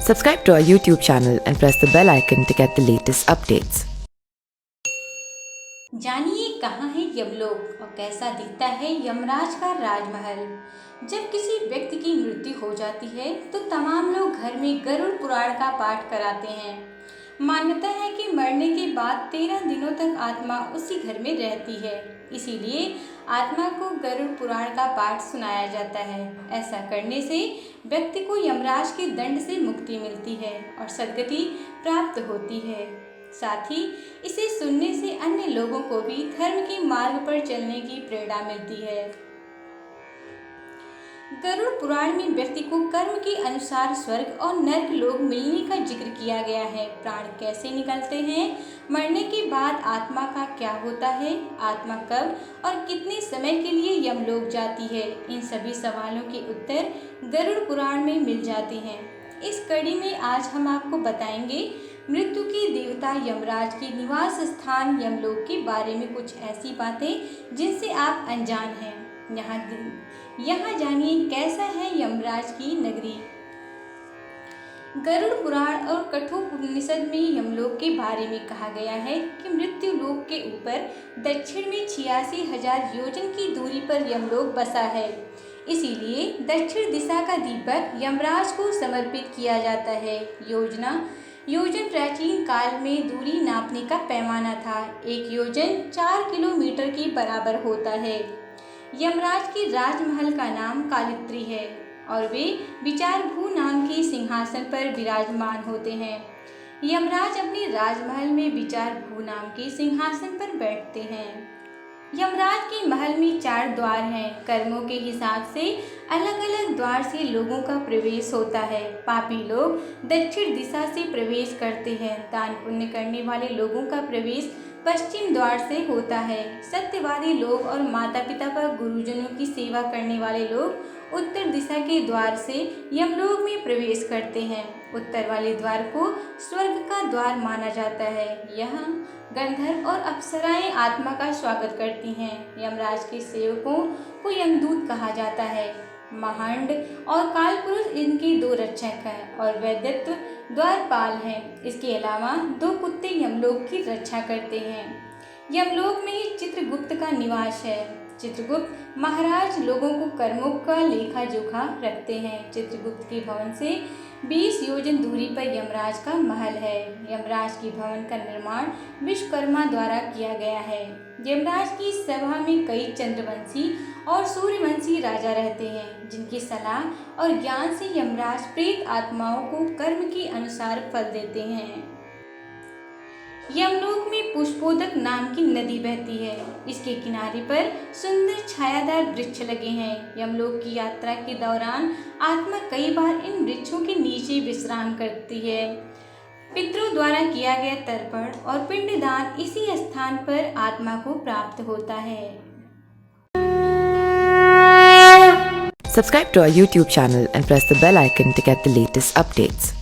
Subscribe to our YouTube channel and press the bell icon to get the latest updates. जानिए कहाँ है यमलोक और कैसा दिखता है यमराज का राजमहल। जब किसी व्यक्ति की मृत्यु हो जाती है तो तमाम लोग घर में गरुड़ पुराण का पाठ कराते हैं। मान्यता है कि मरने के बाद 13 दिनों तक आत्मा उसी घर में रहती है, इसीलिए आत्मा को गरुड़ पुराण का पाठ सुनाया जाता है। ऐसा करने से व्यक्ति को यमराज के दंड से मुक्ति मिलती है और सद्गति प्राप्त होती है। साथ ही इसे सुनने से अन्य लोगों को भी धर्म के मार्ग पर चलने की प्रेरणा मिलती है। गरुड़ पुराण में व्यक्ति को कर्म के अनुसार स्वर्ग और नर्क लोक मिलने का जिक्र किया गया है। प्राण कैसे निकलते हैं, मरने के बाद आत्मा का क्या होता है, आत्मा कब और कितने समय के लिए यमलोक जाती है, इन सभी सवालों के उत्तर गरुड़ पुराण में मिल जाते हैं। इस कड़ी में आज हम आपको बताएंगे मृत्यु के देवता यमराज के निवास स्थान यमलोक के बारे में कुछ ऐसी बातें जिनसे आप अनजान हैं। यहाँ जानिए कैसा है यमराज की नगरी। गरुड़ पुराण और कठोपनिषद में यमलोक के बारे में कहा गया है कि मृत्यु लोक के ऊपर दक्षिण में 86,000 योजन की दूरी पर यमलोक बसा है। इसीलिए दक्षिण दिशा का दीपक यमराज को समर्पित किया जाता है। योजन प्राचीन काल में दूरी नापने का पैमाना था। एक योजन 4 किलोमीटर के बराबर होता है। यमराज के राजमहल का नाम कालित्री है और वे विचारभू नाम के सिंहासन पर विराजमान होते हैं। यमराज अपने राजमहल में विचारभू नाम के सिंहासन पर बैठते हैं। यमराज के महल में 4 द्वार हैं। कर्मों के हिसाब से अलग अलग द्वार से लोगों का प्रवेश होता है। पापी लोग दक्षिण दिशा से प्रवेश करते हैं। दान पुण्य करने वाले लोगों का प्रवेश पश्चिम द्वार से होता है। सत्यवादी लोग और माता पिता पर गुरुजनों की सेवा करने वाले लोग उत्तर दिशा के द्वार से यमलोक में प्रवेश करते हैं। उत्तर वाले द्वार को स्वर्ग का द्वार माना जाता है। यहाँ गंधर्व और अप्सराएं आत्मा का स्वागत करती हैं। यमराज के सेवकों को यमदूत कहा जाता है। महांड और कालपुरुष इनके 2 रक्षक हैं और वैद्यत्व द्वारपाल हैं। इसके अलावा 2 कुत्ते यमलोक की रक्षा करते हैं। यमलोक में ही चित्रगुप्त का निवास है। चित्रगुप्त महाराज लोगों को कर्मों का लेखा जोखा रखते हैं। चित्रगुप्त के भवन से 20 योजन दूरी पर यमराज का महल है। यमराज के भवन का निर्माण विश्वकर्मा द्वारा किया गया है। यमराज की सभा में कई चंद्रवंशी और सूर्यवंशी राजा रहते हैं, जिनकी सलाह और ज्ञान से यमराज प्रेत आत्माओं को कर्म के अनुसार फल देते हैं। यमलोक में पुष्पोदक नाम की नदी बहती है। इसके किनारे पर सुंदर छायादार वृक्ष लगे हैं। यमलोक की यात्रा के दौरान आत्मा कई बार इन वृक्षों के नीचे विश्राम करती है। पितरों द्वारा किया गया तर्पण और पिंडदान इसी स्थान पर आत्मा को प्राप्त होता है। Subscribe to our YouTube channel and press the bell icon to get the latest updates.